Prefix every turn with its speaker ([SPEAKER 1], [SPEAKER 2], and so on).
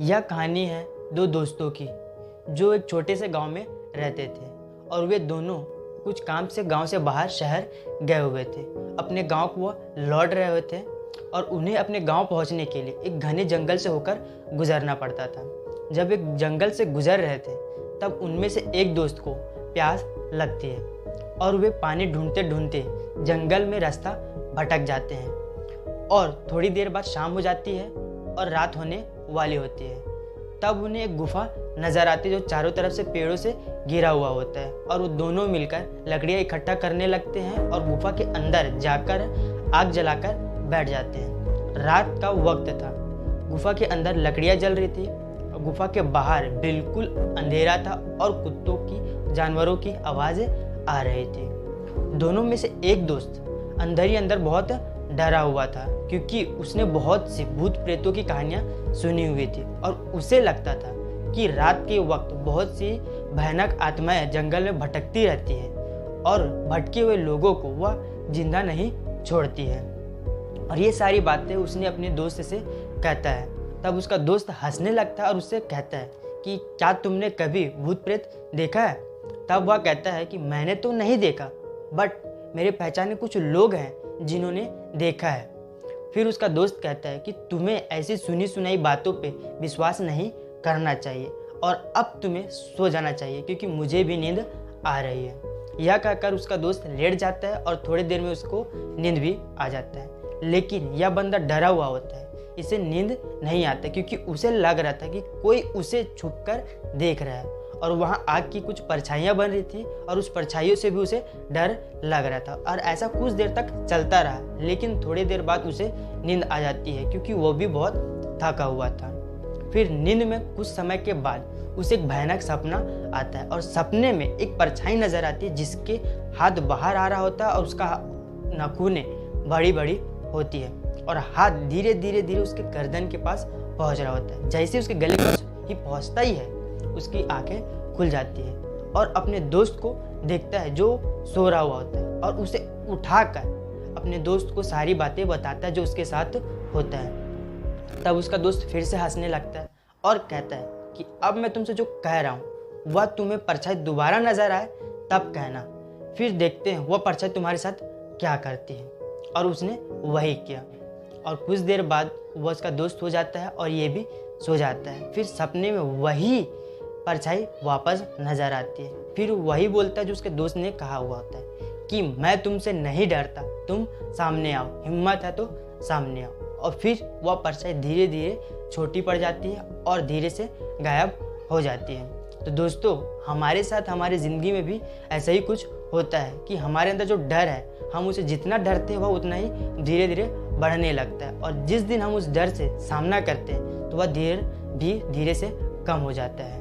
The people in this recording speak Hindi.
[SPEAKER 1] यह कहानी है दो दोस्तों की जो एक छोटे से गांव में रहते थे और वे दोनों कुछ काम से गांव से बाहर शहर गए हुए थे। अपने गांव को वो लौट रहे हुए थे और उन्हें अपने गांव पहुंचने के लिए एक घने जंगल से होकर गुजरना पड़ता था। जब एक जंगल से गुजर रहे थे तब उनमें से एक दोस्त को प्यास लगती है और वे पानी ढूंढते ढूंढते जंगल में रास्ता भटक जाते हैं और थोड़ी देर बाद शाम हो जाती है और रात होने वाली होती है। तब उन्हें एक गुफा नजर आती है जो चारों तरफ से पेड़ों से घिरा हुआ होता है और वो दोनों मिलकर लकड़ियाँ इकट्ठा करने लगते हैं और गुफा के अंदर जाकर आग जलाकर बैठ जाते हैं। रात का वक्त था, गुफा के अंदर लकड़ियाँ जल रही थी और गुफा के बाहर बिल्कुल अंधेरा था और कुत्तों की जानवरों की आवाज़ें आ रही थी। दोनों में से एक दोस्त अंदर ही अंदर बहुत डरा हुआ था क्योंकि उसने बहुत सी भूत प्रेतों की कहानियां सुनी हुई थी और उसे लगता था कि रात के वक्त बहुत सी भयानक आत्माएं जंगल में भटकती रहती है और भटके हुए लोगों को वह जिंदा नहीं छोड़ती है। और ये सारी बातें उसने अपने दोस्त से कहता है। तब उसका दोस्त हंसने लगता है और उससे कहता है कि क्या तुमने कभी भूत प्रेत देखा है? तब वह कहता है कि मैंने तो नहीं देखा, बट मेरे पहचाने कुछ लोग हैं जिन्होंने देखा है। फिर उसका दोस्त कहता है कि तुम्हें ऐसी सुनी सुनाई बातों पे विश्वास नहीं करना चाहिए और अब तुम्हें सो जाना चाहिए क्योंकि मुझे भी नींद आ रही है। यह कहकर उसका दोस्त लेट जाता है और थोड़ी देर में उसको नींद भी आ जाता है। लेकिन यह बंदा डरा हुआ होता है, इसे नींद नहीं आता क्योंकि उसे लग रहा था कि कोई उसे छुप कर देख रहा है और वहाँ आग की कुछ परछाइयाँ बन रही थी और उस परछाइयों से भी उसे डर लग रहा था। और ऐसा कुछ देर तक चलता रहा, लेकिन थोड़ी देर बाद उसे नींद आ जाती है क्योंकि वो भी बहुत थका हुआ था। फिर नींद में कुछ समय के बाद उसे एक भयानक सपना आता है और सपने में एक परछाई नजर आती है जिसके हाथ बाहर आ रहा होता है और उसका नाखूनें बड़ी बड़ी होती है और हाथ धीरे धीरे धीरे उसके गर्दन के पास पहुंच रहा होता है। जैसे उसके गले के पास ही पहुंचता ही है उसकी आंखें खुल जाती है और अपने दोस्त को देखता है जो सो रहा हुआ होता है और उसे उठाकर अपने दोस्त को सारी बातें बताता है जो उसके साथ होता है। तब उसका दोस्त फिर से हंसने लगता है और कहता है कि अब मैं तुमसे जो कह रहा हूँ वह तुम्हें परछाई दोबारा नजर आए तब कहना, फिर देखते हैं वह परछाई तुम्हारे साथ क्या करती है। और उसने वही किया और कुछ देर बाद वह उसका दोस्त हो जाता है और ये भी सो जाता है। फिर सपने में वही परछाई वापस नजर आती है। फिर वही बोलता है जो उसके दोस्त ने कहा हुआ होता है कि मैं तुमसे नहीं डरता, तुम सामने आओ, हिम्मत है तो सामने आओ। और फिर वह परछाई धीरे धीरे छोटी पड़ जाती है और धीरे से गायब हो जाती है। तो दोस्तों, हमारे साथ हमारी ज़िंदगी में भी ऐसा ही कुछ होता है कि हमारे अंदर जो डर है हम उसे जितना डरते हैं वह उतना ही धीरे धीरे बढ़ने लगता है और जिस दिन हम उस डर से सामना करते हैं तो वह धीरे से कम हो जाता है।